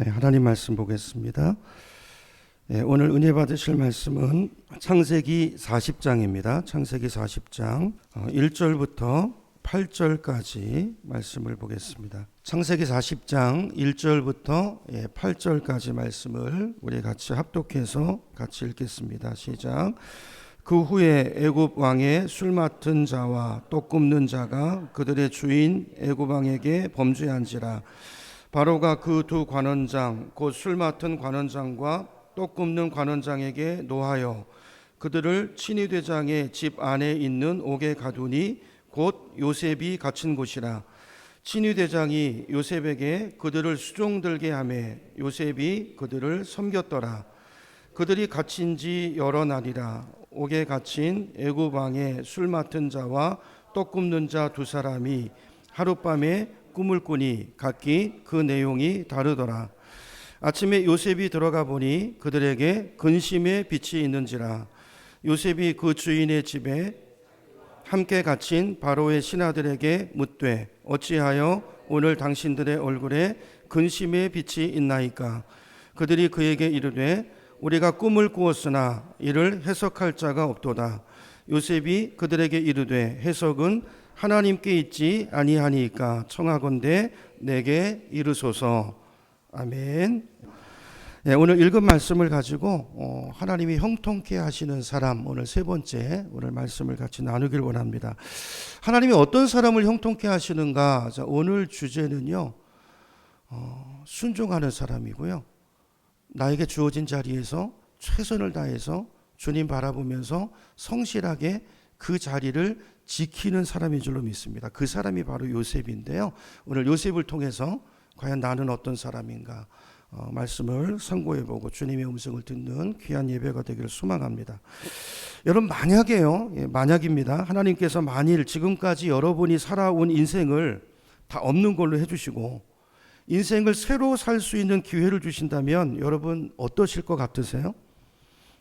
네, 하나님 말씀 보겠습니다. 오늘 은혜 받으실 말씀은 창세기 40장입니다. 창세기 40장 1절부터 8절까지 말씀을 보겠습니다. 창세기 40장 1절부터 8절까지 말씀을 우리 같이 합독해서 같이 읽겠습니다. 시작. 그 후에 애굽 왕의 술 맡은 자와 떡 굽는 자가 그들의 주인 애굽 왕에게 범죄한지라. 바로가 그 두 관원장 곧 술 맡은 관원장과 떡 굽는 관원장에게 노하여 그들을 친위대장의 집 안에 있는 옥에 가두니 곧 요셉이 갇힌 곳이라. 친위대장이 요셉에게 그들을 수종들게 하매 요셉이 그들을 섬겼더라. 그들이 갇힌 지 여러 날이라. 옥에 갇힌 애굽 왕의 술 맡은 자와 떡 굽는 자 두 사람이 하룻밤에 꿈을 꾸니 각기 그 내용이 다르더라. 아침에 요셉이 들어가 보니 그들에게 근심의 빛이 있는지라. 요셉이 그 주인의 집에 함께 갇힌 바로의 신하들에게 묻되 어찌하여 오늘 당신들의 얼굴에 근심의 빛이 있나이까. 그들이 그에게 이르되 우리가 꿈을 꾸었으나 이를 해석할 자가 없도다. 요셉이 그들에게 이르되 해석은 하나님께 있지 아니하니까 청하건대 내게 이르소서. 아멘. 오늘 읽은 말씀을 가지고 하나님이 형통케 하시는 사람, 오늘 세 번째 오늘 말씀을 같이 나누길 원합니다. 하나님이 어떤 사람을 형통케 하시는가? 자, 오늘 주제는요, 순종하는 사람이고요, 나에게 주어진 자리에서 최선을 다해서 주님 바라보면서 성실하게 그 자리를 지키는 사람인 줄로 믿습니다. 그 사람이 바로 요셉인데요, 오늘 요셉을 통해서 과연 나는 어떤 사람인가 말씀을 상고해보고 주님의 음성을 듣는 귀한 예배가 되기를 소망합니다. 여러분, 만약에요, 만약입니다. 하나님께서 만일 지금까지 여러분이 살아온 인생을 다 없는 걸로 해주시고 인생을 새로 살 수 있는 기회를 주신다면 여러분 어떠실 것 같으세요?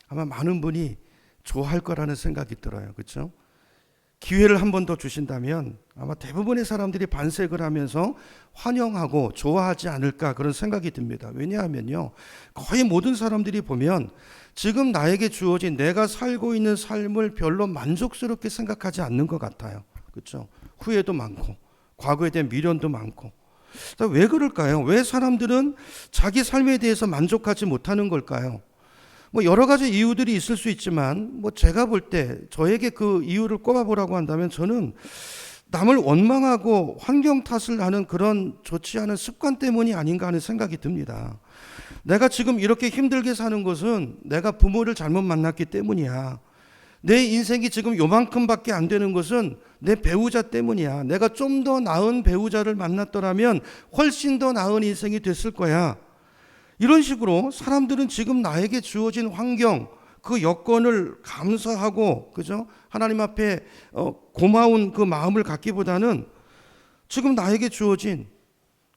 아마 많은 분이 좋아할 거라는 생각이 들어요. 그렇죠? 기회를 한 번 더 주신다면 아마 대부분의 사람들이 반색을 하면서 환영하고 좋아하지 않을까 그런 생각이 듭니다. 왜냐하면요, 거의 모든 사람들이 보면 지금 나에게 주어진 내가 살고 있는 삶을 별로 만족스럽게 생각하지 않는 것 같아요. 그렇죠? 후회도 많고 과거에 대한 미련도 많고. 왜 그럴까요? 왜 사람들은 자기 삶에 대해서 만족하지 못하는 걸까요? 여러 가지 이유들이 있을 수 있지만 제가 볼 때 저에게 그 이유를 꼽아보라고 한다면 저는 남을 원망하고 환경 탓을 하는 그런 좋지 않은 습관 때문이 아닌가 하는 생각이 듭니다. 내가 지금 이렇게 힘들게 사는 것은 내가 부모를 잘못 만났기 때문이야. 내 인생이 지금 요만큼밖에 안 되는 것은 내 배우자 때문이야. 내가 좀 더 나은 배우자를 만났더라면 훨씬 더 나은 인생이 됐을 거야. 이런 식으로 사람들은 지금 나에게 주어진 환경, 그 여건을 감사하고, 그죠? 하나님 앞에 고마운 그 마음을 갖기보다는 지금 나에게 주어진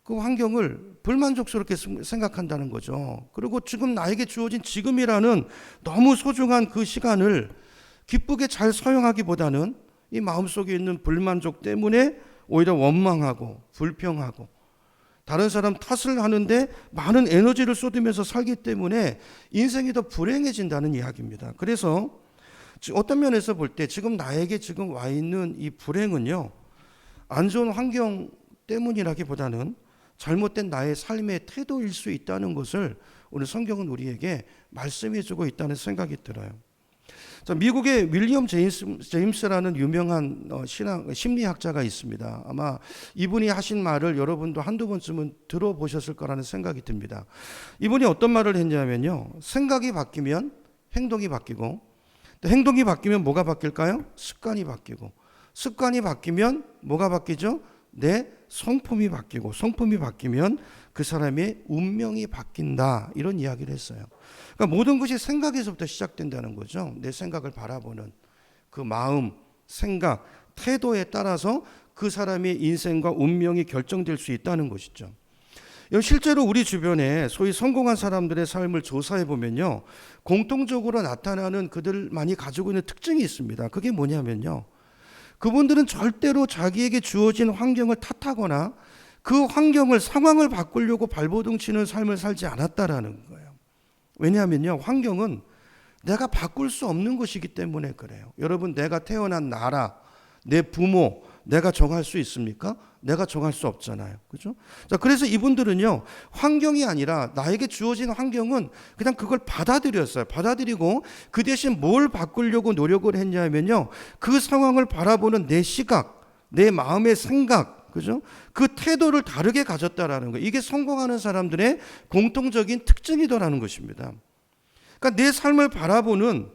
그 환경을 불만족스럽게 생각한다는 거죠. 그리고 지금 나에게 주어진 지금이라는 너무 소중한 그 시간을 기쁘게 잘 사용하기보다는 이 마음속에 있는 불만족 때문에 오히려 원망하고 불평하고 다른 사람 탓을 하는데 많은 에너지를 쏟으면서 살기 때문에 인생이 더 불행해진다는 이야기입니다. 그래서 어떤 면에서 볼 때 지금 나에게 지금 와 있는 이 불행은요, 안 좋은 환경 때문이라기보다는 잘못된 나의 삶의 태도일 수 있다는 것을 오늘 성경은 우리에게 말씀해주고 있다는 생각이 들어요. 자, 미국의 윌리엄 제임스라는 유명한 심리학자가 있습니다. 아마 이분이 하신 말을 여러분도 한두 번쯤은 들어보셨을 거라는 생각이 듭니다. 이분이 어떤 말을 했냐면요, 생각이 바뀌면 행동이 바뀌고, 또 행동이 바뀌면 뭐가 바뀔까요? 습관이 바뀌고, 습관이 바뀌면 뭐가 바뀌죠? 내 성품이 바뀌고, 성품이 바뀌면 그 사람의 운명이 바뀐다, 이런 이야기를 했어요. 그러니까 모든 것이 생각에서부터 시작된다는 거죠. 내 생각을 바라보는 그 마음, 생각, 태도에 따라서 그 사람의 인생과 운명이 결정될 수 있다는 것이죠. 실제로 우리 주변에 소위 성공한 사람들의 삶을 조사해 보면요, 공통적으로 나타나는 그들만이 가지고 있는 특징이 있습니다. 그게 뭐냐면요, 그분들은 절대로 자기에게 주어진 환경을 탓하거나 그 환경을, 상황을 바꾸려고 발버둥 치는 삶을 살지 않았다라는 거예요. 왜냐하면요, 환경은 내가 바꿀 수 없는 것이기 때문에 그래요. 여러분, 내가 태어난 나라, 내 부모, 내가 정할 수 있습니까? 내가 정할 수 없잖아요. 그죠? 자, 그래서 이분들은요, 환경이 아니라 나에게 주어진 환경은 그냥 그걸 받아들였어요. 받아들이고 그 대신 뭘 바꾸려고 노력을 했냐면요, 그 상황을 바라보는 내 시각, 내 마음의 생각, 그죠? 그 태도를 다르게 가졌다라는 거예요. 이게 성공하는 사람들의 공통적인 특징이더라는 것입니다. 그러니까 내 삶을 바라보는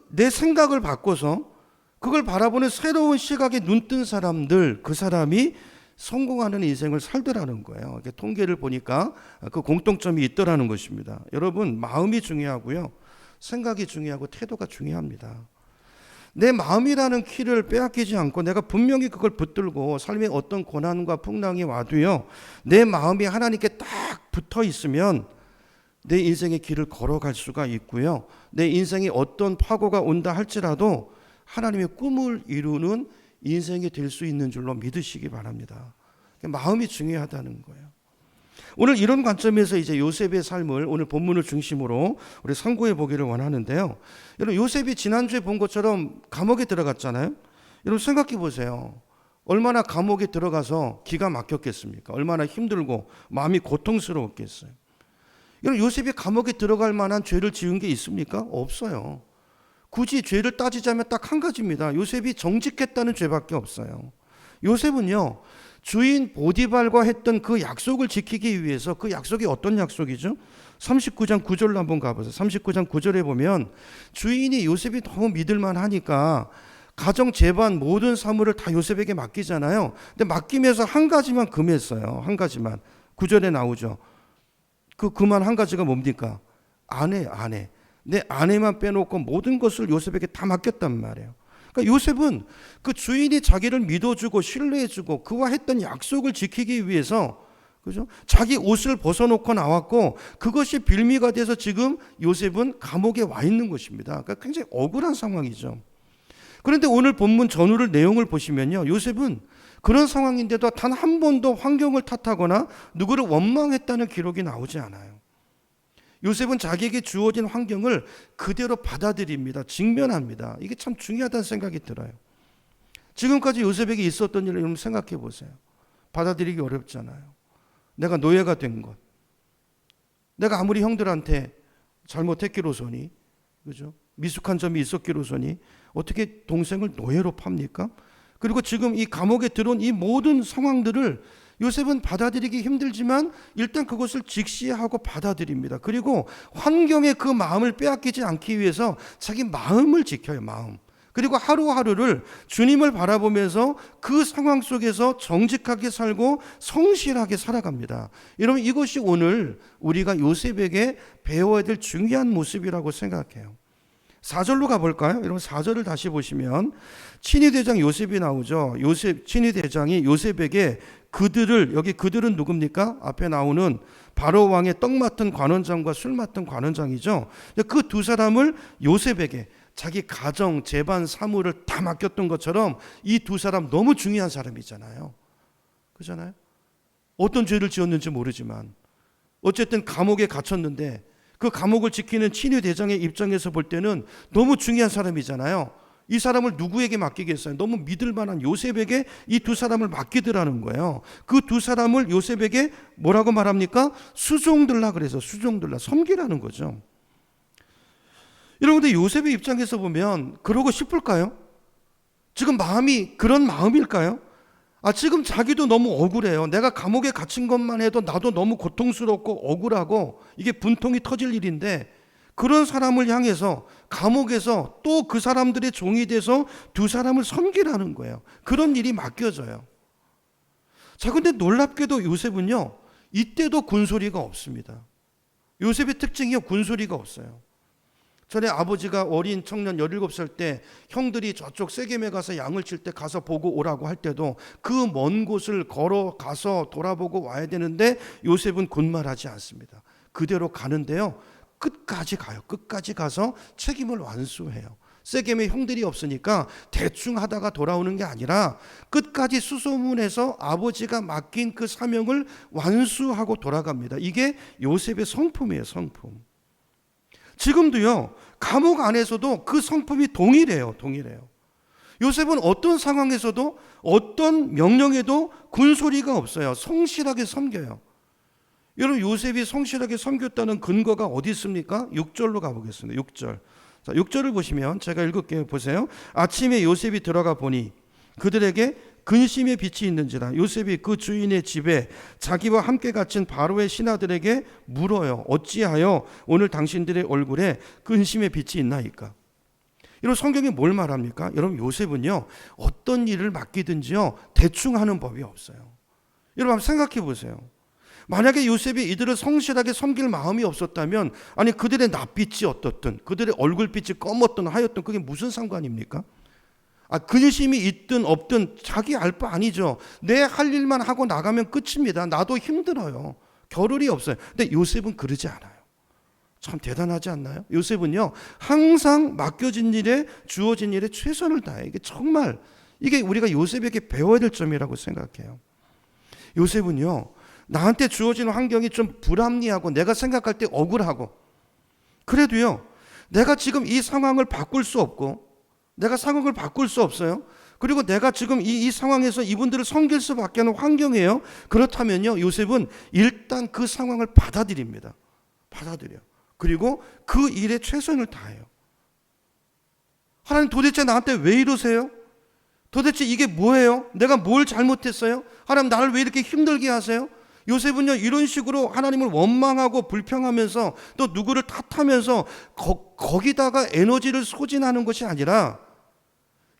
내 생각을 바꿔서 그걸 바라보는 새로운 시각에 눈뜬 사람들, 그 사람이 성공하는 인생을 살더라는 거예요. 이렇게 통계를 보니까 그 공통점이 있더라는 것입니다. 여러분, 마음이 중요하고요, 생각이 중요하고 태도가 중요합니다. 내 마음이라는 키를 빼앗기지 않고 내가 분명히 그걸 붙들고 삶에 어떤 고난과 풍랑이 와도요, 내 마음이 하나님께 딱 붙어 있으면 내 인생의 길을 걸어갈 수가 있고요, 내 인생에 어떤 파고가 온다 할지라도 하나님의 꿈을 이루는 인생이 될 수 있는 줄로 믿으시기 바랍니다. 마음이 중요하다는 거예요. 오늘 이런 관점에서 이제 요셉의 삶을 오늘 본문을 중심으로 우리 상고해 보기를 원하는데요. 여러분, 요셉이 지난주에 본 것처럼 감옥에 들어갔잖아요. 여러분, 생각해 보세요. 얼마나 감옥에 들어가서 기가 막혔겠습니까? 얼마나 힘들고 마음이 고통스러웠겠어요. 여러분, 요셉이 감옥에 들어갈 만한 죄를 지은 게 있습니까? 없어요. 굳이 죄를 따지자면 딱 한 가지입니다. 요셉이 정직했다는 죄밖에 없어요. 요셉은요, 주인 보디발과 했던 그 약속을 지키기 위해서, 그 약속이 어떤 약속이죠? 39장 9절로 한번 가보세요. 39장 9절에 보면 주인이 요셉이 너무 믿을만 하니까 가정 재반 모든 사물을 다 요셉에게 맡기잖아요. 근데 맡기면서 한 가지만 금했어요. 한 가지만. 9절에 나오죠. 그만 한 가지가 뭡니까? 아내. 내 아내만 빼놓고 모든 것을 요셉에게 다 맡겼단 말이에요. 그러니까 요셉은 그 주인이 자기를 믿어주고 신뢰해주고 그와 했던 약속을 지키기 위해서, 그죠? 자기 옷을 벗어놓고 나왔고 그것이 빌미가 돼서 지금 요셉은 감옥에 와 있는 것입니다. 그러니까 굉장히 억울한 상황이죠. 그런데 오늘 본문 전후를 내용을 보시면요, 요셉은 그런 상황인데도 단 한 번도 환경을 탓하거나 누구를 원망했다는 기록이 나오지 않아요. 요셉은 자기에게 주어진 환경을 그대로 받아들입니다. 직면합니다. 이게 참 중요하다는 생각이 들어요. 지금까지 요셉에게 있었던 일을 여러분 생각해 보세요. 받아들이기 어렵잖아요. 내가 노예가 된 것, 내가 아무리 형들한테 잘못했기로서니, 그죠? 미숙한 점이 있었기로서니 어떻게 동생을 노예로 팝니까? 그리고 지금 이 감옥에 들어온 이 모든 상황들을 요셉은 받아들이기 힘들지만 일단 그것을 직시하고 받아들입니다. 그리고 환경의 그 마음을 빼앗기지 않기 위해서 자기 마음을 지켜요. 마음. 그리고 하루하루를 주님을 바라보면서 그 상황 속에서 정직하게 살고 성실하게 살아갑니다. 여러분, 이것이 오늘 우리가 요셉에게 배워야 될 중요한 모습이라고 생각해요. 4절로 가볼까요? 여러분, 4절을 다시 보시면 친위대장 요셉이 나오죠. 친위대장이 요셉에게 여기 그들은 누굽니까? 앞에 나오는 바로 왕의 떡 맡은 관원장과 술 맡은 관원장이죠. 그 두 사람을 요셉에게 자기 가정, 재반, 사물을 다 맡겼던 것처럼 이 두 사람 너무 중요한 사람이잖아요. 그렇잖아요? 어떤 죄를 지었는지 모르지만 어쨌든 감옥에 갇혔는데 그 감옥을 지키는 친위대장의 입장에서 볼 때는 너무 중요한 사람이잖아요. 이 사람을 누구에게 맡기겠어요? 너무 믿을 만한 요셉에게 이 두 사람을 맡기더라는 거예요. 그 두 사람을 요셉에게 뭐라고 말합니까? 수종들라 그래서 수종들라, 섬기라는 거죠. 여러분들, 요셉의 입장에서 보면 그러고 싶을까요? 지금 마음이 그런 마음일까요? 지금 자기도 너무 억울해요. 내가 감옥에 갇힌 것만 해도 나도 너무 고통스럽고 억울하고 이게 분통이 터질 일인데 그런 사람을 향해서 감옥에서 또 그 사람들의 종이 돼서 두 사람을 섬기라는 거예요. 그런 일이 맡겨져요. 자, 근데 놀랍게도 요셉은요, 이때도 군소리가 없습니다. 요셉의 특징이요, 군소리가 없어요. 전에 아버지가 어린 청년 17살 때 형들이 저쪽 세겜에 가서 양을 칠 때 가서 보고 오라고 할 때도 그 먼 곳을 걸어가서 돌아보고 와야 되는데 요셉은 군말하지 않습니다. 그대로 가는데요, 끝까지 가요. 끝까지 가서 책임을 완수해요. 세겜에 형들이 없으니까 대충 하다가 돌아오는 게 아니라 끝까지 수소문해서 아버지가 맡긴 그 사명을 완수하고 돌아갑니다. 이게 요셉의 성품이에요. 성품. 지금도요, 감옥 안에서도 그 성품이 동일해요. 요셉은 어떤 상황에서도 어떤 명령에도 군소리가 없어요. 성실하게 섬겨요. 여러분, 요셉이 성실하게 섬겼다는 근거가 어디 있습니까? 6절로 가보겠습니다. 6절. 자, 6절을 보시면 제가 읽을게요. 보세요. 아침에 요셉이 들어가 보니 그들에게 근심의 빛이 있는지라. 요셉이 그 주인의 집에 자기와 함께 갇힌 바로의 신하들에게 물어요. 어찌하여 오늘 당신들의 얼굴에 근심의 빛이 있나이까? 여러분, 성경이 뭘 말합니까? 여러분, 요셉은요, 어떤 일을 맡기든지요, 대충 하는 법이 없어요. 여러분, 한번 생각해 보세요. 만약에 요셉이 이들을 성실하게 섬길 마음이 없었다면, 아니, 그들의 낯빛이 어떻든, 그들의 얼굴빛이 검었든 하였든 그게 무슨 상관입니까? 근심이 있든 없든 자기 알 바 아니죠. 내 할 일만 하고 나가면 끝입니다. 나도 힘들어요. 겨를이 없어요. 근데 요셉은 그러지 않아요. 참 대단하지 않나요? 요셉은요, 항상 맡겨진 일에, 주어진 일에 최선을 다해요. 이게 정말, 이게 우리가 요셉에게 배워야 될 점이라고 생각해요. 요셉은요, 나한테 주어진 환경이 좀 불합리하고 내가 생각할 때 억울하고, 그래도요, 내가 지금 이 상황을 바꿀 수 없고, 내가 상황을 바꿀 수 없어요. 그리고 내가 지금 이 상황에서 이분들을 섬길 수밖에 없는 환경이에요. 그렇다면요, 요셉은 일단 그 상황을 받아들입니다. 받아들여. 그리고 그 일에 최선을 다해요. 하나님, 도대체 나한테 왜 이러세요? 도대체 이게 뭐예요? 내가 뭘 잘못했어요? 하나님, 나를 왜 이렇게 힘들게 하세요? 요셉은요, 이런 식으로 하나님을 원망하고 불평하면서 또 누구를 탓하면서 거기다가 에너지를 소진하는 것이 아니라,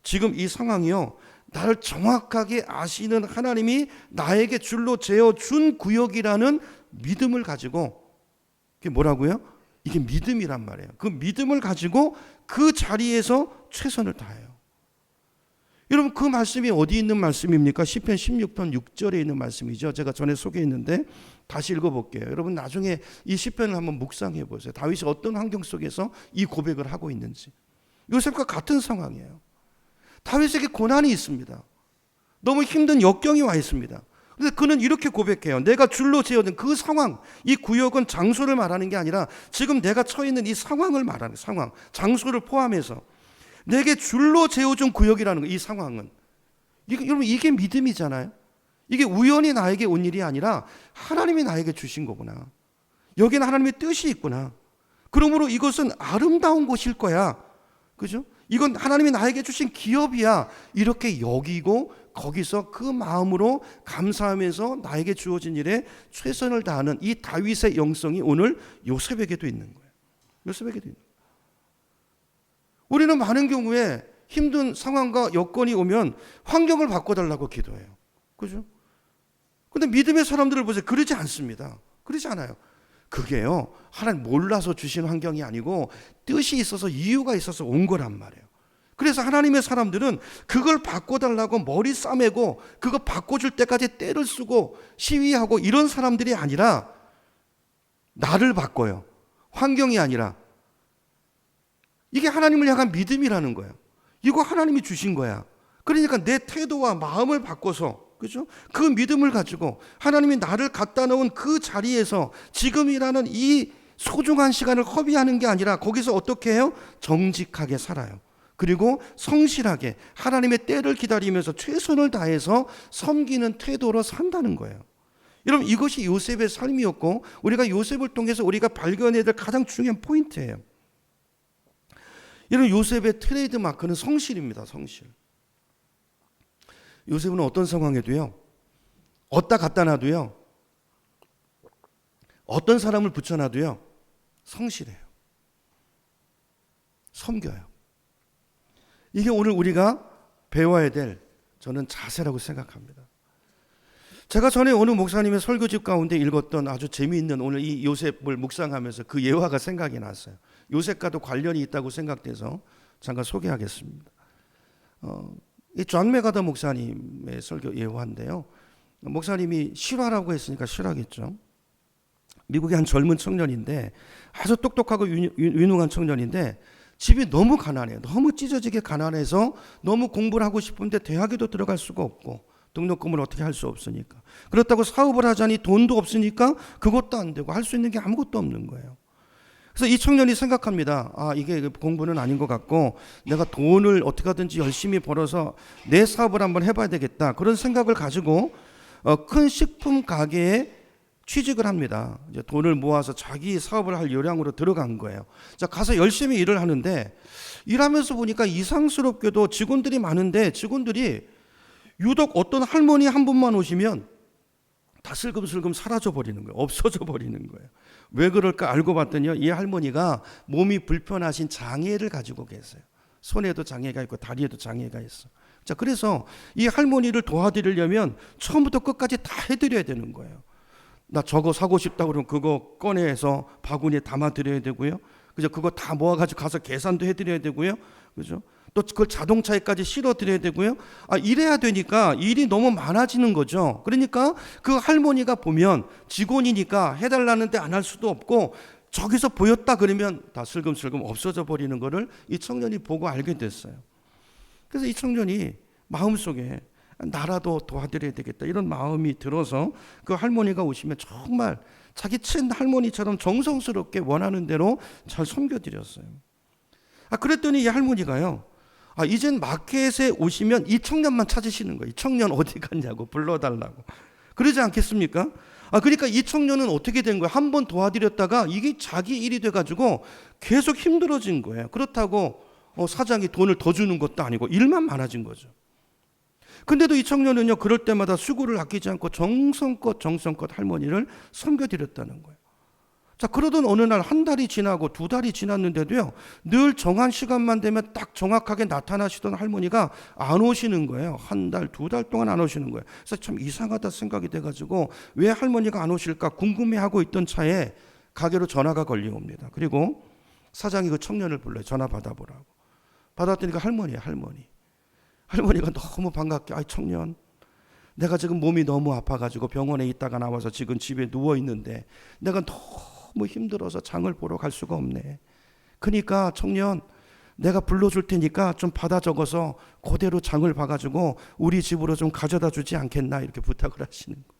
지금 이 상황이요, 나를 정확하게 아시는 하나님이 나에게 줄로 재어준 구역이라는 믿음을 가지고, 그게 뭐라고요? 이게 믿음이란 말이에요. 그 믿음을 가지고 그 자리에서 최선을 다해요. 여러분, 그 말씀이 어디 있는 말씀입니까? 시편 16편 6절에 있는 말씀이죠. 제가 전에 소개했는데 다시 읽어볼게요. 여러분, 나중에 이 시편을 한번 묵상해 보세요. 다윗이 어떤 환경 속에서 이 고백을 하고 있는지. 요셉과 같은 상황이에요. 다윗에게 고난이 있습니다. 너무 힘든 역경이 와 있습니다. 그런데 그는 이렇게 고백해요. 내가 줄로 재어든 그 상황, 이 구역은 장소를 말하는 게 아니라 지금 내가 처해 있는 이 상황을 말하는, 상황, 장소를 포함해서 내게 줄로 재어준 구역이라는 거, 이 상황은. 여러분, 이게 믿음이잖아요. 이게 우연히 나에게 온 일이 아니라 하나님이 나에게 주신 거구나. 여기는 하나님의 뜻이 있구나. 그러므로 이것은 아름다운 곳일 거야. 그죠? 이건 하나님이 나에게 주신 기업이야. 이렇게 여기고 거기서 그 마음으로 감사하면서 나에게 주어진 일에 최선을 다하는 이 다윗의 영성이 오늘 요셉에게도 있는 거예요. 요셉에게도 있는 거예요. 우리는 많은 경우에 힘든 상황과 여건이 오면 환경을 바꿔달라고 기도해요. 그죠? 근데 믿음의 사람들을 보세요. 그러지 않습니다. 그러지 않아요. 그게요, 하나님 몰라서 주신 환경이 아니고 뜻이 있어서, 이유가 있어서 온 거란 말이에요. 그래서 하나님의 사람들은 그걸 바꿔달라고 머리 싸매고 그거 바꿔줄 때까지 떼를 쓰고 시위하고 이런 사람들이 아니라 나를 바꿔요. 환경이 아니라. 이게 하나님을 향한 믿음이라는 거예요. 이거 하나님이 주신 거야. 그러니까 내 태도와 마음을 바꿔서, 그죠? 그 믿음을 가지고 하나님이 나를 갖다 놓은 그 자리에서 지금이라는 이 소중한 시간을 허비하는 게 아니라 거기서 어떻게 해요? 정직하게 살아요. 그리고 성실하게 하나님의 때를 기다리면서 최선을 다해서 섬기는 태도로 산다는 거예요. 여러분, 이것이 요셉의 삶이었고 우리가 요셉을 통해서 우리가 발견해야 될 가장 중요한 포인트예요. 여러분, 요셉의 트레이드 마크는 성실입니다. 성실. 요셉은 어떤 상황에도요, 어디다 갖다 놔도요, 어떤 사람을 붙여놔도요, 성실해요. 섬겨요. 이게 오늘 우리가 배워야 될, 저는 자세라고 생각합니다. 제가 전에 어느 목사님의 설교집 가운데 읽었던 아주 재미있는 오늘 이 요셉을 묵상하면서 그 예화가 생각이 났어요. 요셉과도 관련이 있다고 생각돼서 잠깐 소개하겠습니다. 이 존 메가더 목사님의 설교 예화인데요. 목사님이 실화라고 했으니까 실화겠죠. 미국의 한 젊은 청년인데 아주 똑똑하고 유능한 청년인데 집이 너무 가난해요. 너무 찢어지게 가난해서 너무 공부를 하고 싶은데 대학에도 들어갈 수가 없고 등록금을 어떻게 할 수 없으니까. 그렇다고 사업을 하자니 돈도 없으니까 그것도 안 되고 할 수 있는 게 아무것도 없는 거예요. 그래서 이 청년이 생각합니다. 이게 공부는 아닌 것 같고 내가 돈을 어떻게 하든지 열심히 벌어서 내 사업을 한번 해봐야 되겠다. 그런 생각을 가지고 큰 식품 가게에 취직을 합니다. 이제 돈을 모아서 자기 사업을 할 요량으로 들어간 거예요. 자, 가서 열심히 일을 하는데 일하면서 보니까 이상스럽게도 직원들이 많은데 직원들이 유독 어떤 할머니 한 분만 오시면 다 슬금슬금 사라져 버리는 거예요. 없어져 버리는 거예요. 왜 그럴까 알고 봤더니 이 할머니가 몸이 불편하신 장애를 가지고 계세요. 손에도 장애가 있고 다리에도 장애가 있어. 자, 그래서 이 할머니를 도와드리려면 처음부터 끝까지 다 해드려야 되는 거예요. 나 저거 사고 싶다 그러면 그거 꺼내서 바구니에 담아 드려야 되고요. 그죠? 그거 다 모아가지고 가서 계산도 해드려야 되고요. 그죠? 또 그걸 자동차에까지 실어 드려야 되고요. 이래야 되니까 일이 너무 많아지는 거죠. 그러니까 그 할머니가 보면 직원이니까 해달라는데 안 할 수도 없고 저기서 보였다 그러면 다 슬금슬금 없어져 버리는 거를 이 청년이 보고 알게 됐어요. 그래서 이 청년이 마음속에 나라도 도와드려야 되겠다 이런 마음이 들어서 그 할머니가 오시면 정말 자기 친할머니처럼 정성스럽게 원하는 대로 잘 섬겨드렸어요. 그랬더니 이 할머니가요, 이젠 마켓에 오시면 이 청년만 찾으시는 거예요. 이 청년 어디 갔냐고 불러달라고. 그러지 않겠습니까? 그러니까 이 청년은 어떻게 된 거예요? 한 번 도와드렸다가 이게 자기 일이 돼가지고 계속 힘들어진 거예요. 그렇다고 사장이 돈을 더 주는 것도 아니고 일만 많아진 거죠. 근데도 이 청년은요, 그럴 때마다 수고를 아끼지 않고 정성껏 할머니를 섬겨드렸다는 거예요. 자, 그러던 어느 날 한 달이 지나고 두 달이 지났는데도요, 늘 정한 시간만 되면 딱 정확하게 나타나시던 할머니가 안 오시는 거예요. 한 달, 두 달 동안 안 오시는 거예요. 그래서 참 이상하다 생각이 돼가지고 왜 할머니가 안 오실까 궁금해하고 있던 차에 가게로 전화가 걸려옵니다. 그리고 사장이 그 청년을 불러요. 전화 받아보라고. 받았더니 그 할머니예요, 할머니. 할머니가 너무 반갑게, 청년, 내가 지금 몸이 너무 아파가지고 병원에 있다가 나와서 지금 집에 누워있는데 내가 너무 힘들어서 장을 보러 갈 수가 없네. 그러니까 청년, 내가 불러줄 테니까 좀 받아 적어서 그대로 장을 봐가지고 우리 집으로 좀 가져다 주지 않겠나 이렇게 부탁을 하시는 거예요.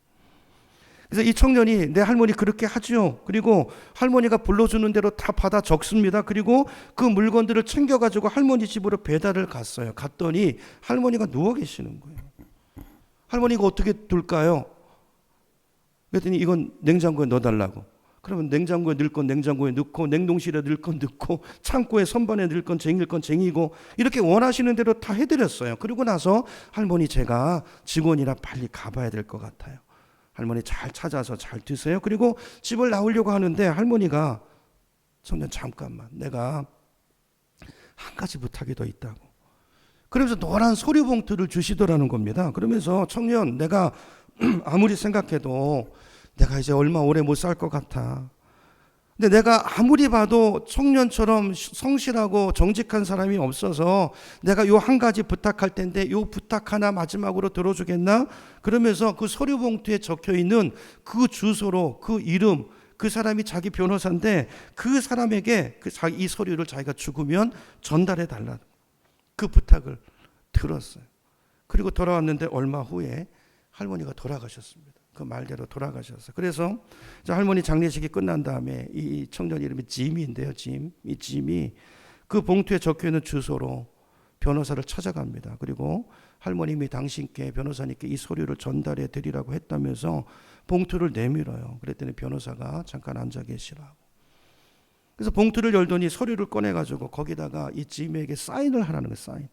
그래서 이 청년이 내 할머니 그렇게 하죠. 그리고 할머니가 불러주는 대로 다 받아 적습니다. 그리고 그 물건들을 챙겨가지고 할머니 집으로 배달을 갔어요. 갔더니 할머니가 누워 계시는 거예요. 할머니가 어떻게 둘까요? 그랬더니 이건 냉장고에 넣어달라고. 그러면 냉장고에 넣을 건 냉장고에 넣고, 냉동실에 넣을 건 넣고, 창고에 선반에 넣을 건 쟁일 건 쟁이고, 이렇게 원하시는 대로 다 해드렸어요. 그리고 나서 할머니, 제가 직원이라 빨리 가봐야 될 것 같아요. 할머니 잘 찾아서 잘 드세요. 그리고 집을 나오려고 하는데 할머니가, 청년 잠깐만, 내가 한 가지 부탁이 더 있다고. 그러면서 노란 서류봉투를 주시더라는 겁니다. 그러면서 청년, 내가 아무리 생각해도 내가 이제 얼마 오래 못 살 것 같아. 근데 내가 아무리 봐도 청년처럼 성실하고 정직한 사람이 없어서 내가 요 한 가지 부탁할 텐데 요 부탁 하나 마지막으로 들어주겠나? 그러면서 그 서류봉투에 적혀있는 그 주소로 그 이름, 그 사람이 자기 변호사인데 그 사람에게 이 서류를 자기가 죽으면 전달해 달라는 그 부탁을 들었어요. 그리고 돌아왔는데 얼마 후에 할머니가 돌아가셨습니다. 그 말대로 돌아가셨어요. 그래서 할머니 장례식이 끝난 다음에 이 청년 이름이 짐인데요. 이 짐이 그 봉투에 적혀있는 주소로 변호사를 찾아갑니다. 그리고 할머님이 당신께, 변호사님께 이 서류를 전달해 드리라고 했다면서 봉투를 내밀어요. 그랬더니 변호사가 잠깐 앉아 계시라고. 그래서 봉투를 열더니 서류를 꺼내가지고 거기다가 이 짐에게 사인을 하라는 거예요. 사인.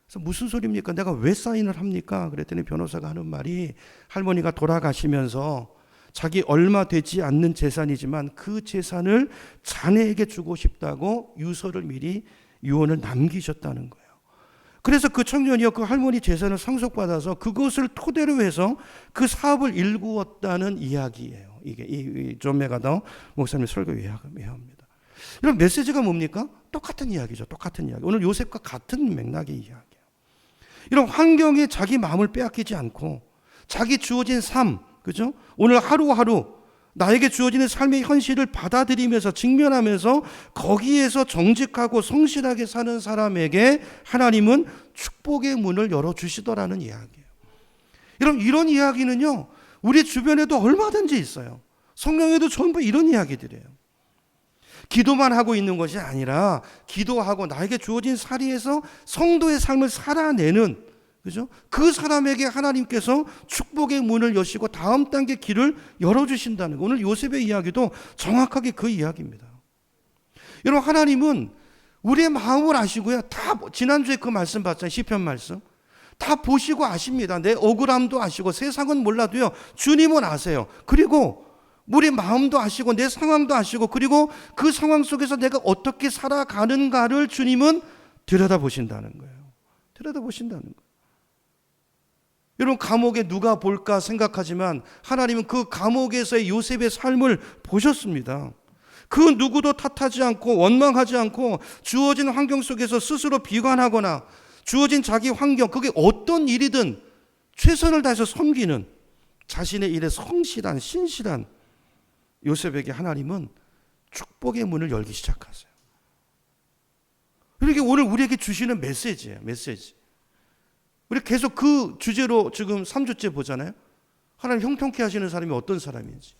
그래서 무슨 소리입니까? 내가 왜 사인을 합니까? 그랬더니 변호사가 하는 말이, 할머니가 돌아가시면서 자기 얼마 되지 않는 재산이지만 그 재산을 자네에게 주고 싶다고 유서를 미리 유언을 남기셨다는 거예요. 그래서 그 청년이요, 그 할머니 재산을 상속받아서 그것을 토대로 해서 그 사업을 일구었다는 이야기예요. 이게 이 존 맥아더 목사님 설교 이야기합니다. 이런 메시지가 뭡니까? 똑같은 이야기죠. 똑같은 이야기. 오늘 요셉과 같은 맥락의 이야기예요. 이런 환경에 자기 마음을 빼앗기지 않고 자기 주어진 삶, 그죠? 오늘 하루하루 나에게 주어지는 삶의 현실을 받아들이면서 직면하면서 거기에서 정직하고 성실하게 사는 사람에게 하나님은 축복의 문을 열어주시더라는 이야기예요. 여러분, 이런 이야기는요, 우리 주변에도 얼마든지 있어요. 성경에도 전부 이런 이야기들이에요. 기도만 하고 있는 것이 아니라 기도하고 나에게 주어진 자리에서 성도의 삶을 살아내는, 그죠? 그 사람에게 하나님께서 축복의 문을 여시고 다음 단계 길을 열어주신다는 거. 오늘 요셉의 이야기도 정확하게 그 이야기입니다. 여러분, 하나님은 우리의 마음을 아시고요. 다 지난주에 그 말씀 봤잖아요. 시편 말씀. 다 보시고 아십니다. 내 억울함도 아시고 세상은 몰라도요. 주님은 아세요. 그리고 우리 마음도 아시고 내 상황도 아시고 그리고 그 상황 속에서 내가 어떻게 살아가는가를 주님은 들여다보신다는 거예요. 들여다보신다는 거예요. 여러분, 감옥에 누가 볼까 생각하지만 하나님은 그 감옥에서의 요셉의 삶을 보셨습니다. 그 누구도 탓하지 않고 원망하지 않고 주어진 환경 속에서 스스로 비관하거나 주어진 자기 환경, 그게 어떤 일이든 최선을 다해서 섬기는 자신의 일에 성실한 신실한 요셉에게 하나님은 축복의 문을 열기 시작하세요. 이게 오늘 우리에게 주시는 메시지예요. 메시지. 우리 계속 그 주제로 지금 3주째 보잖아요. 하나님 형통케 하시는 사람이 어떤 사람인지.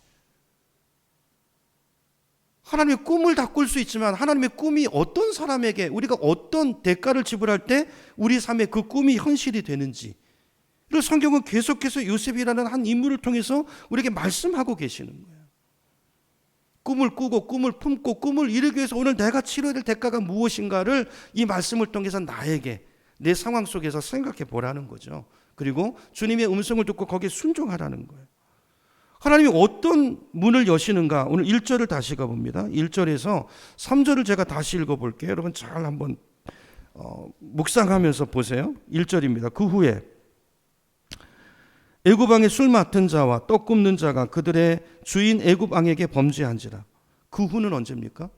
하나님의 꿈을 다 꿀 수 있지만 하나님의 꿈이 어떤 사람에게 우리가 어떤 대가를 지불할 때 우리 삶에 그 꿈이 현실이 되는지, 이런 성경은 계속해서 요셉이라는 한 인물을 통해서 우리에게 말씀하고 계시는 거예요. 꿈을 꾸고 꿈을 품고 꿈을 이루기 위해서 오늘 내가 치러야 될 대가가 무엇인가를 이 말씀을 통해서 나에게 내 상황 속에서 생각해 보라는 거죠. 그리고 주님의 음성을 듣고 거기에 순종하라는 거예요. 하나님이 어떤 문을 여시는가, 오늘 1절을 다시 가봅니다. 1절에서 3절을 제가 다시 읽어볼게요. 여러분 잘 한번 묵상하면서 보세요. 1절입니다. 그 후에 애굽 왕의 술 맡은 자와 떡 굽는 자가 그들의 주인 애굽 왕에게 범죄한지라. 그 후는 언제입니까?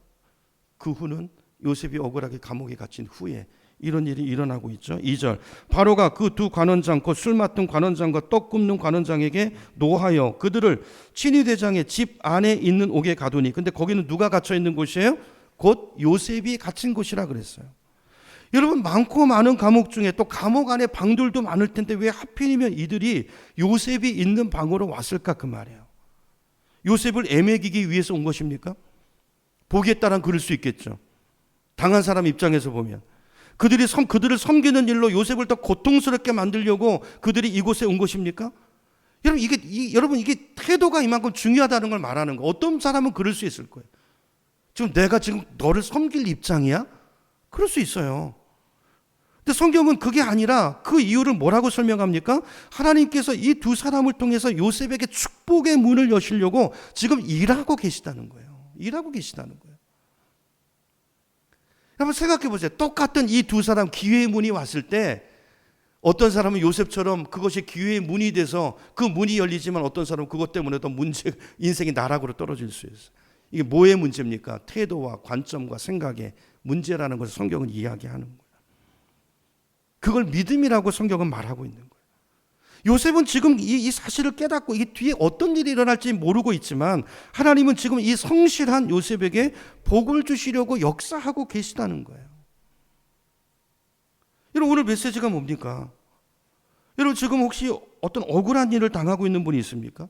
그 후는 요셉이 억울하게 감옥에 갇힌 후에 이런 일이 일어나고 있죠. 2절, 바로가 그 두 관원장 곧 술 맡은 관원장과 떡 굽는 관원장에게 노하여 그들을 친위대장의 집 안에 있는 옥에 가두니. 근데 거기는 누가 갇혀 있는 곳이에요? 곧 요셉이 갇힌 곳이라 그랬어요. 여러분, 많고 많은 감옥 중에 또 감옥 안에 방들도 많을 텐데 왜 하필이면 이들이 요셉이 있는 방으로 왔을까, 그 말이에요. 요셉을 애매기기 위해서 온 것입니까? 보기에 따라 그럴 수 있겠죠. 당한 사람 입장에서 보면 그들을 섬기는 일로 요셉을 더 고통스럽게 만들려고 그들이 이곳에 온 것입니까? 여러분, 이게 태도가 이만큼 중요하다는 걸 말하는 거예요. 어떤 사람은 그럴 수 있을 거예요. 내가 지금 너를 섬길 입장이야? 그럴 수 있어요. 근데 성경은 그게 아니라 그 이유를 뭐라고 설명합니까? 하나님께서 이 두 사람을 통해서 요셉에게 축복의 문을 여시려고 지금 일하고 계시다는 거예요. 일하고 계시다는 거예요. 여러분 생각해 보세요. 똑같은 이 두 사람 기회의 문이 왔을 때 어떤 사람은 요셉처럼 그것이 기회의 문이 돼서 그 문이 열리지만 어떤 사람은 그것 때문에 또 인생이 나락으로 떨어질 수 있어요. 이게 뭐의 문제입니까? 태도와 관점과 생각의 문제라는 것을 성경은 이야기하는 거예요. 그걸 믿음이라고 성경은 말하고 있는 거예요. 요셉은 지금 이 사실을 깨닫고 이 뒤에 어떤 일이 일어날지 모르고 있지만 하나님은 지금 이 성실한 요셉에게 복을 주시려고 역사하고 계시다는 거예요. 여러분, 오늘 메시지가 뭡니까? 여러분, 지금 혹시 어떤 억울한 일을 당하고 있는 분이 있습니까?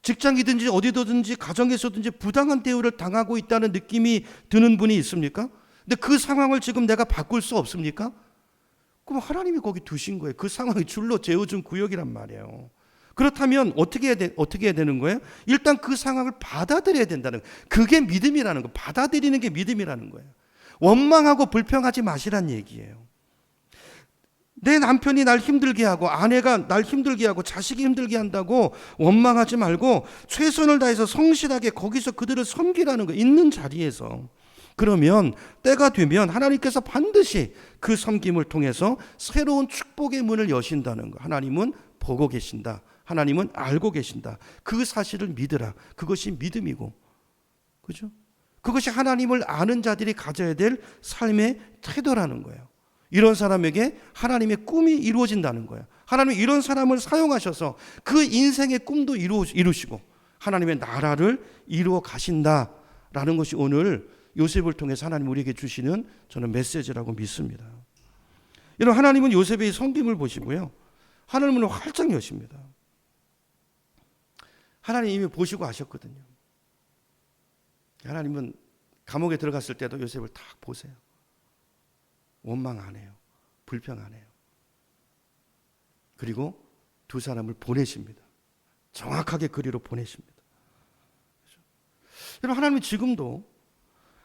직장이든지 어디든지 가정에서든지 부당한 대우를 당하고 있다는 느낌이 드는 분이 있습니까? 근데 그 상황을 지금 내가 바꿀 수 없습니까? 그럼 하나님이 거기 두신 거예요. 그 상황이 줄로 재어준 구역이란 말이에요. 그렇다면 어떻게 해야 되는 거예요? 일단 그 상황을 받아들여야 된다는 거예요. 그게 믿음이라는 거예요. 받아들이는 게 믿음이라는 거예요. 원망하고 불평하지 마시란 얘기예요. 내 남편이 날 힘들게 하고 아내가 날 힘들게 하고 자식이 힘들게 한다고 원망하지 말고 최선을 다해서 성실하게 거기서 그들을 섬기라는 거예요. 있는 자리에서. 그러면 때가 되면 하나님께서 반드시 그 섬김을 통해서 새로운 축복의 문을 여신다는 거. 하나님은 보고 계신다. 하나님은 알고 계신다. 그 사실을 믿으라. 그것이 믿음이고, 그죠? 그것이 하나님을 아는 자들이 가져야 될 삶의 태도라는 거예요. 이런 사람에게 하나님의 꿈이 이루어진다는 거예요. 하나님은 이런 사람을 사용하셔서 그 인생의 꿈도 이루시고 하나님의 나라를 이루어 가신다라는 것이 오늘 요셉을 통해서 하나님 우리에게 주시는 저는 메시지라고 믿습니다. 여러분, 하나님은 요셉의 섬김을 보시고요, 하늘문을 활짝 여십니다. 하나님 이미 보시고 아셨거든요. 하나님은 감옥에 들어갔을 때도 요셉을 딱 보세요. 원망 안 해요. 불평 안 해요. 그리고 두 사람을 보내십니다. 정확하게 그리로 보내십니다. 여러분, 하나님은 지금도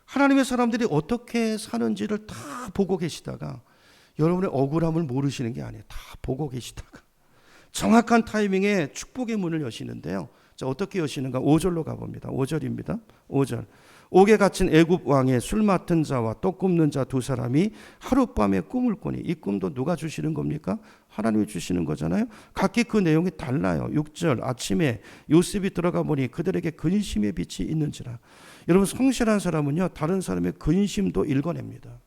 하나님의 사람들이 어떻게 사는지를 다 보고 계시다가 여러분의 억울함을 모르시는 게 아니에요. 다 보고 계시다가 정확한 타이밍에 축복의 문을 여시는데요. 자, 어떻게 여시는가? 5절로 가봅니다. 5절입니다. 5절. 옥에 갇힌 애굽 왕의 술 맡은 자와 떡 굽는 자 두 사람이 하룻밤에 꿈을 꾸니, 이 꿈도 누가 주시는 겁니까? 하나님이 주시는 거잖아요. 각기 그 내용이 달라요. 6절. 아침에 요셉이 들어가 보니 그들에게 근심의 빛이 있는지라. 여러분, 성실한 사람은요, 다른 사람의 근심도 읽어냅니다.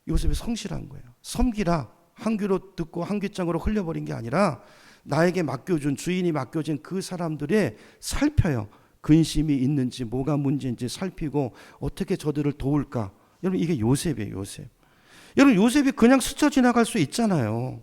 요셉이 성실한 거예요. 섬기라 한 귀로 듣고 한 귀장으로 흘려버린 게 아니라 나에게 맡겨준, 주인이 맡겨진 그 사람들의 살펴요. 근심이 있는지, 뭐가 문제인지 살피고 어떻게 저들을 도울까. 여러분, 이게 요셉이에요. 요셉. 여러분, 요셉이 그냥 스쳐 지나갈 수 있잖아요.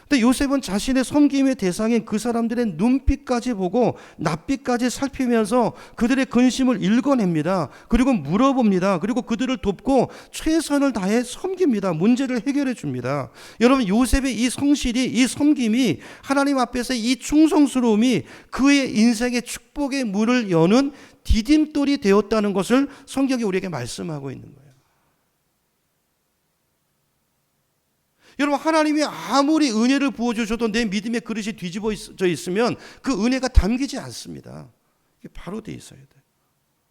근데 요셉은 자신의 섬김의 대상인 그 사람들의 눈빛까지 보고 낯빛까지 살피면서 그들의 근심을 읽어냅니다. 그리고 물어봅니다. 그리고 그들을 돕고 최선을 다해 섬깁니다. 문제를 해결해 줍니다. 여러분, 요셉의 이 성실이, 이 섬김이, 하나님 앞에서 이 충성스러움이 그의 인생의 축복의 문을 여는 디딤돌이 되었다는 것을 성경이 우리에게 말씀하고 있는 거예요. 여러분, 하나님이 아무리 은혜를 부어주셔도 내 믿음의 그릇이 뒤집어져 있으면 그 은혜가 담기지 않습니다. 이게 바로 돼 있어야 돼.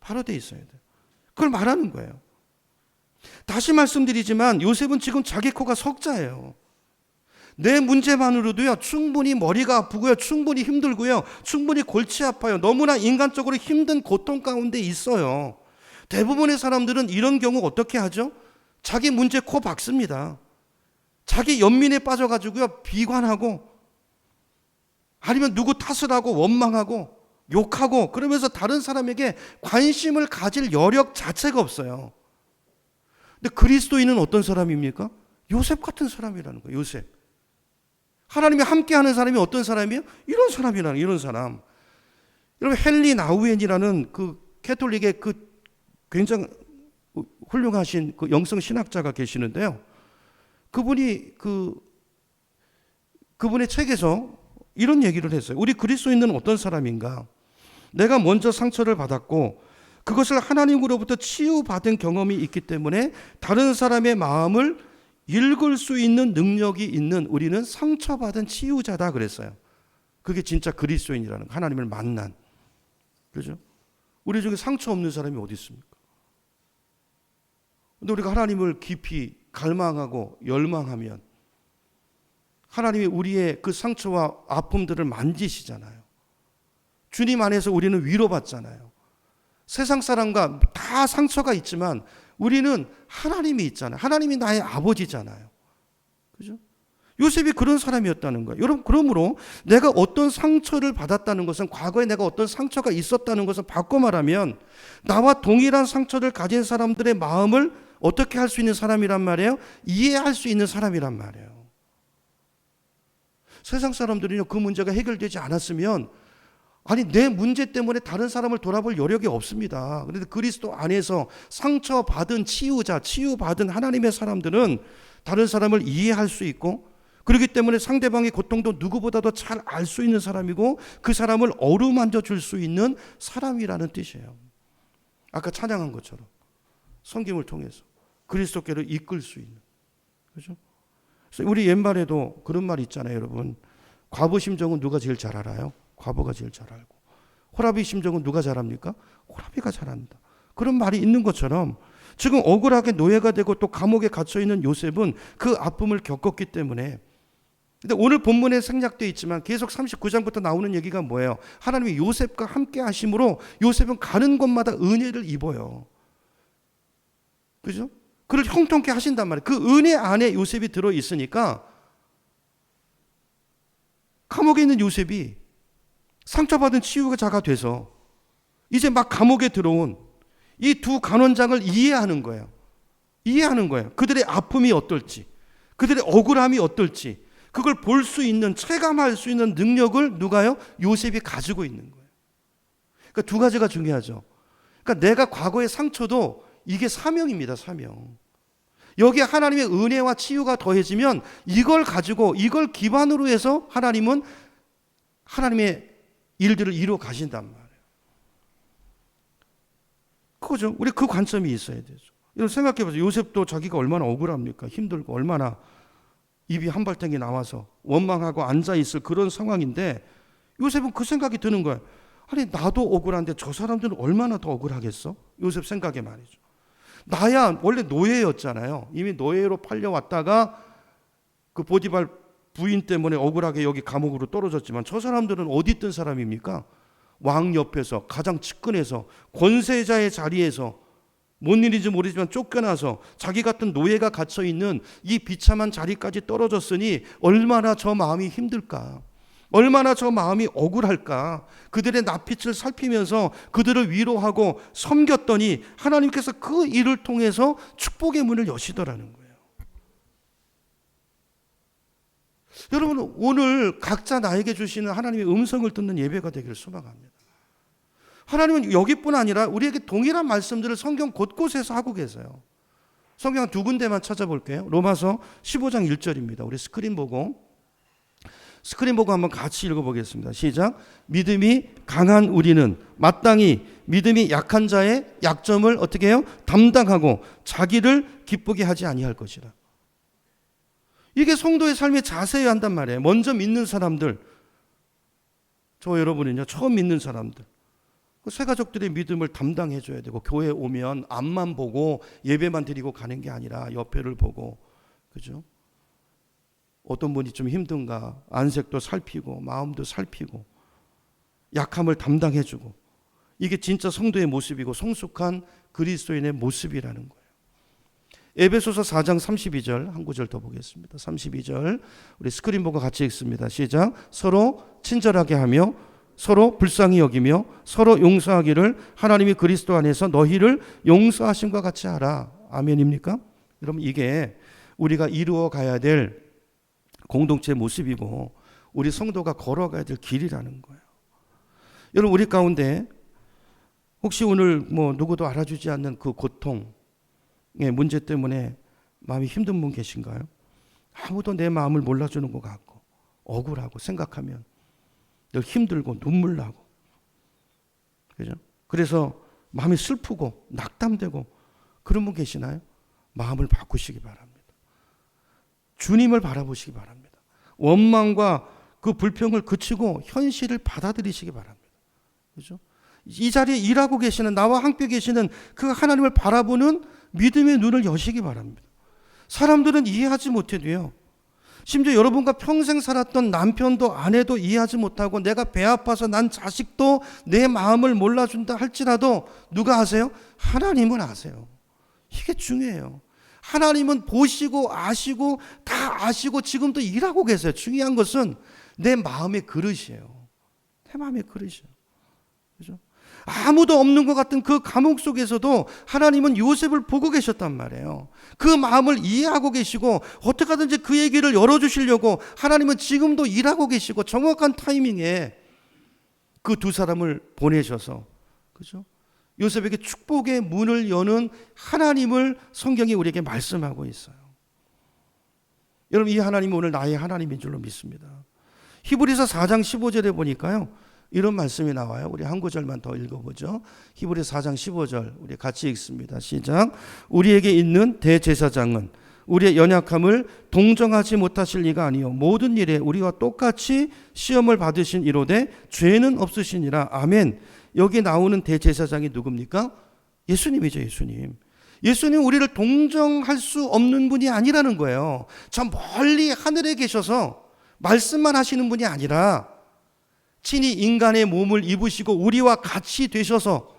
바로 돼 있어야 돼. 그걸 말하는 거예요. 다시 말씀드리지만 요셉은 지금 자기 코가 석자예요. 내 문제만으로도요, 충분히 머리가 아프고요, 충분히 힘들고요, 충분히 골치 아파요. 너무나 인간적으로 힘든 고통 가운데 있어요. 대부분의 사람들은 이런 경우 어떻게 하죠? 자기 문제 코 박습니다. 자기 연민에 빠져가지고요, 비관하고, 아니면 누구 탓을 하고 원망하고 욕하고, 그러면서 다른 사람에게 관심을 가질 여력 자체가 없어요. 근데 그리스도인은 어떤 사람입니까? 요셉 같은 사람이라는 거예요. 요셉. 하나님이 함께하는 사람이 어떤 사람이에요? 이런 사람이라는, 이런 사람. 여러분, 헨리 나우엔이라는 그 캐톨릭의 그 굉장히 훌륭하신 그 영성 신학자가 계시는데요. 그분의 책에서 이런 얘기를 했어요. 우리 그리스도인은 어떤 사람인가? 내가 먼저 상처를 받았고 그것을 하나님으로부터 치유받은 경험이 있기 때문에 다른 사람의 마음을 읽을 수 있는 능력이 있는 우리는 상처받은 치유자다 그랬어요. 그게 진짜 그리스도인이라는, 하나님을 만난. 그죠? 우리 중에 상처 없는 사람이 어디 있습니까? 근데 우리가 하나님을 깊이 갈망하고 열망하면 하나님이 우리의 그 상처와 아픔들을 만지시잖아요. 주님 안에서 우리는 위로받잖아요. 세상 사람과 다 상처가 있지만 우리는 하나님이 있잖아요. 하나님이 나의 아버지잖아요. 그죠? 요셉이 그런 사람이었다는 거예요. 여러분, 그러므로 내가 어떤 상처를 받았다는 것은, 과거에 내가 어떤 상처가 있었다는 것은 바꿔 말하면 나와 동일한 상처를 가진 사람들의 마음을 어떻게 할 수 있는 사람이란 말이에요? 이해할 수 있는 사람이란 말이에요. 세상 사람들은요, 그 문제가 해결되지 않았으면, 아니, 내 문제 때문에 다른 사람을 돌아볼 여력이 없습니다. 그런데 그리스도 안에서 상처받은 치유자, 치유받은 하나님의 사람들은 다른 사람을 이해할 수 있고, 그렇기 때문에 상대방의 고통도 누구보다도 잘 알 수 있는 사람이고, 그 사람을 어루만져 줄 수 있는 사람이라는 뜻이에요. 아까 찬양한 것처럼 섬김을 통해서 그리스도께를 이끌 수 있는. 그죠? 그래서 우리 옛말에도 그런 말 있잖아요, 여러분. 과부 심정은 누가 제일 잘 알아요? 과부가 제일 잘 알고. 호라비 심정은 누가 잘 압니까? 호라비가 잘 안다. 그런 말이 있는 것처럼 지금 억울하게 노예가 되고 또 감옥에 갇혀 있는 요셉은 그 아픔을 겪었기 때문에. 근데 오늘 본문에 생략되어 있지만 계속 39장부터 나오는 얘기가 뭐예요? 하나님이 요셉과 함께 하심으로 요셉은 가는 곳마다 은혜를 입어요. 그죠? 그를 형통케 하신단 말이에요. 그 은혜 안에 요셉이 들어있으니까 감옥에 있는 요셉이 상처받은 치유자가 돼서 이제 막 감옥에 들어온 이 두 간원장을 이해하는 거예요. 이해하는 거예요. 그들의 아픔이 어떨지, 그들의 억울함이 어떨지, 그걸 볼 수 있는, 체감할 수 있는 능력을 누가요? 요셉이 가지고 있는 거예요. 그러니까 두 가지가 중요하죠. 그러니까 내가 과거의 상처도 이게 사명입니다. 사명. 여기에 하나님의 은혜와 치유가 더해지면 이걸 가지고, 이걸 기반으로 해서 하나님은 하나님의 일들을 이루어 가신단 말이에요. 그거죠. 우리 그 관점이 있어야 되죠. 여러분 생각해 보세요. 요셉도 자기가 얼마나 억울합니까? 힘들고 얼마나 입이 한 발땡이 나와서 원망하고 앉아있을 그런 상황인데 요셉은 그 생각이 드는 거예요. 아니 나도 억울한데 저 사람들은 얼마나 더 억울하겠어? 요셉 생각에 말이죠. 나야 원래 노예였잖아요. 이미 노예로 팔려왔다가 그 보디발 부인 때문에 억울하게 여기 감옥으로 떨어졌지만 저 사람들은 어디 있던 사람입니까? 왕 옆에서 가장 측근에서 권세자의 자리에서 뭔 일인지 모르지만 쫓겨나서 자기 같은 노예가 갇혀있는 이 비참한 자리까지 떨어졌으니 얼마나 저 마음이 힘들까, 얼마나 저 마음이 억울할까. 그들의 낯빛을 살피면서 그들을 위로하고 섬겼더니 하나님께서 그 일을 통해서 축복의 문을 여시더라는 거예요. 여러분 오늘 각자 나에게 주시는 하나님의 음성을 듣는 예배가 되기를 소망합니다. 하나님은 여기뿐 아니라 우리에게 동일한 말씀들을 성경 곳곳에서 하고 계세요. 성경 두 군데만 찾아볼게요. 로마서 15장 1절입니다. 우리 스크린 보고 한번 같이 읽어보겠습니다. 시작. 믿음이 강한 우리는 마땅히 믿음이 약한 자의 약점을 어떻게 해요? 담당하고 자기를 기쁘게 하지 아니할 것이라. 이게 성도의 삶의 자세여야 한단 말이에요. 먼저 믿는 사람들, 저 여러분은요 처음 믿는 사람들, 새 가족들의 믿음을 담당해 줘야 되고, 교회 오면 앞만 보고 예배만 드리고 가는 게 아니라 옆에를 보고, 그죠? 어떤 분이 좀 힘든가 안색도 살피고 마음도 살피고 약함을 담당해 주고, 이게 진짜 성도의 모습이고 성숙한 그리스도인의 모습이라는 거예요. 에베소서 4장 32절 한 구절 더 보겠습니다. 32절 우리 스크린 보고 같이 읽습니다. 시작. 서로 친절하게 하며 서로 불쌍히 여기며 서로 용서하기를 하나님이 그리스도 안에서 너희를 용서하심과 같이 하라. 아멘입니까? 여러분 이게 우리가 이루어 가야 될 공동체 모습이고 우리 성도가 걸어가야 될 길이라는 거예요. 여러분 우리 가운데 혹시 오늘 누구도 알아주지 않는 그 고통의 문제 때문에 마음이 힘든 분 계신가요? 아무도 내 마음을 몰라주는 것 같고 억울하고 생각하면 늘 힘들고 눈물 나고, 그죠? 그래서 마음이 슬프고 낙담되고 그런 분 계시나요? 마음을 바꾸시기 바랍니다. 주님을 바라보시기 바랍니다. 원망과 그 불평을 그치고 현실을 받아들이시기 바랍니다. 그죠? 이 자리에 일하고 계시는, 나와 함께 계시는 그 하나님을 바라보는 믿음의 눈을 여시기 바랍니다. 사람들은 이해하지 못해도요, 심지어 여러분과 평생 살았던 남편도 아내도 이해하지 못하고 내가 배 아파서 난 자식도 내 마음을 몰라준다 할지라도 누가 아세요? 하나님은 아세요. 이게 중요해요. 하나님은 보시고 아시고 다 아시고 지금도 일하고 계세요. 중요한 것은 내 마음의 그릇이에요. 내 마음의 그릇이에요. 그죠? 아무도 없는 것 같은 그 감옥 속에서도 하나님은 요셉을 보고 계셨단 말이에요. 그 마음을 이해하고 계시고 어떻게 하든지 그 얘기를 열어주시려고 하나님은 지금도 일하고 계시고 정확한 타이밍에 그 두 사람을 보내셔서, 그죠? 요셉에게 축복의 문을 여는 하나님을 성경이 우리에게 말씀하고 있어요. 여러분 이 하나님이 오늘 나의 하나님인 줄로 믿습니다. 히브리서 4장 15절에 보니까요 이런 말씀이 나와요. 우리 한 구절만 더 읽어보죠. 히브리서 4장 15절 우리 같이 읽습니다. 시작. 우리에게 있는 대제사장은 우리의 연약함을 동정하지 못하실 리가 아니요 모든 일에 우리와 똑같이 시험을 받으신 이로되 죄는 없으시니라. 아멘. 여기 나오는 대제사장이 누굽니까? 예수님이죠. 예수님 우리를 동정할 수 없는 분이 아니라는 거예요. 저 멀리 하늘에 계셔서 말씀만 하시는 분이 아니라 친히 인간의 몸을 입으시고 우리와 같이 되셔서,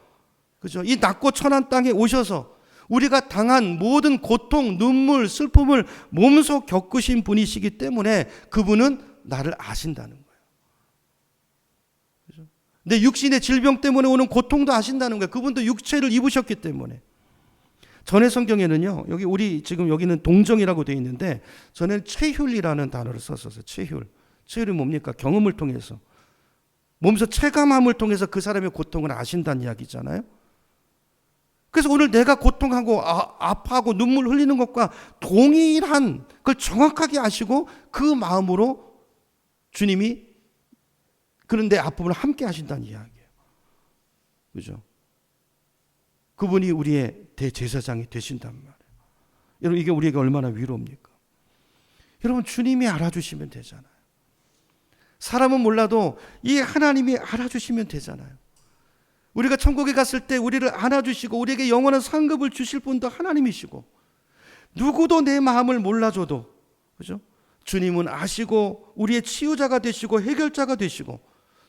그죠? 이 낮고 천한 땅에 오셔서 우리가 당한 모든 고통, 눈물, 슬픔을 몸소 겪으신 분이시기 때문에 그분은 나를 아신다는 거예요. 내 육신의 질병 때문에 오는 고통도 아신다는 거예요. 그분도 육체를 입으셨기 때문에. 전에 성경에는요, 여기 우리 지금 여기는 동정이라고 되어 있는데 전에는 체휼이라는 단어를 썼었어요. 체휼. 체휼이 뭡니까? 경험을 통해서. 몸소 체감함을 통해서 그 사람의 고통을 아신다는 이야기잖아요. 그래서 오늘 내가 고통하고 아파하고 눈물 흘리는 것과 동일한 그걸 정확하게 아시고 그 마음으로 주님이 그런데 아픔을 함께 하신다는 이야기예요. 그죠? 그분이 우리의 대제사장이 되신단 말이에요. 여러분, 이게 우리에게 얼마나 위로입니까? 여러분, 주님이 알아주시면 되잖아요. 사람은 몰라도 이 하나님이 알아주시면 되잖아요. 우리가 천국에 갔을 때 우리를 안아주시고 우리에게 영원한 상급을 주실 분도 하나님이시고, 누구도 내 마음을 몰라줘도, 그죠? 주님은 아시고 우리의 치유자가 되시고 해결자가 되시고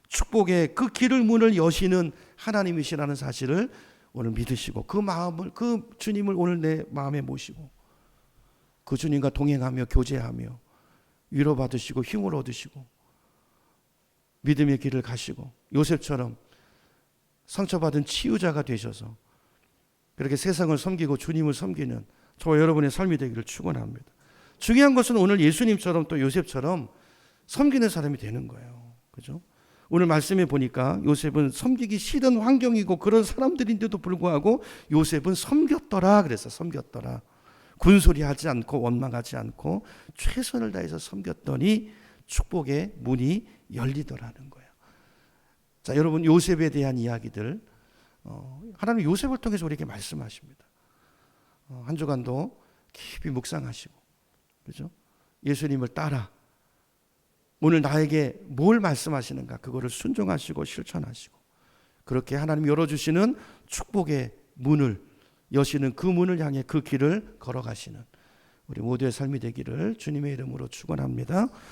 축복의 그 길을 문을 여시는 하나님이시라는 사실을 오늘 믿으시고 그 마음을, 그 주님을 오늘 내 마음에 모시고 그 주님과 동행하며 교제하며 위로받으시고 힘을 얻으시고 믿음의 길을 가시고 요셉처럼 상처받은 치유자가 되셔서 그렇게 세상을 섬기고 주님을 섬기는 저와 여러분의 삶이 되기를 축원합니다. 중요한 것은 오늘 예수님처럼 또 요셉처럼 섬기는 사람이 되는 거예요. 그죠? 오늘 말씀에 보니까 요셉은 섬기기 싫은 환경이고 그런 사람들인데도 불구하고 요셉은 섬겼더라. 그래서 섬겼더라. 군소리하지 않고 원망하지 않고 최선을 다해서 섬겼더니 축복의 문이 열리더라는 거예요. 자, 여러분, 요셉에 대한 이야기들 하나님 요셉을 통해서 우리에게 말씀하십니다. 한 주간도 깊이 묵상하시고, 그죠? 예수님을 따라 오늘 나에게 뭘 말씀하시는가 그거를 순종하시고 실천하시고 그렇게 하나님 열어주시는 축복의 문을 여시는 그 문을 향해 그 길을 걸어가시는 우리 모두의 삶이 되기를 주님의 이름으로 축원합니다.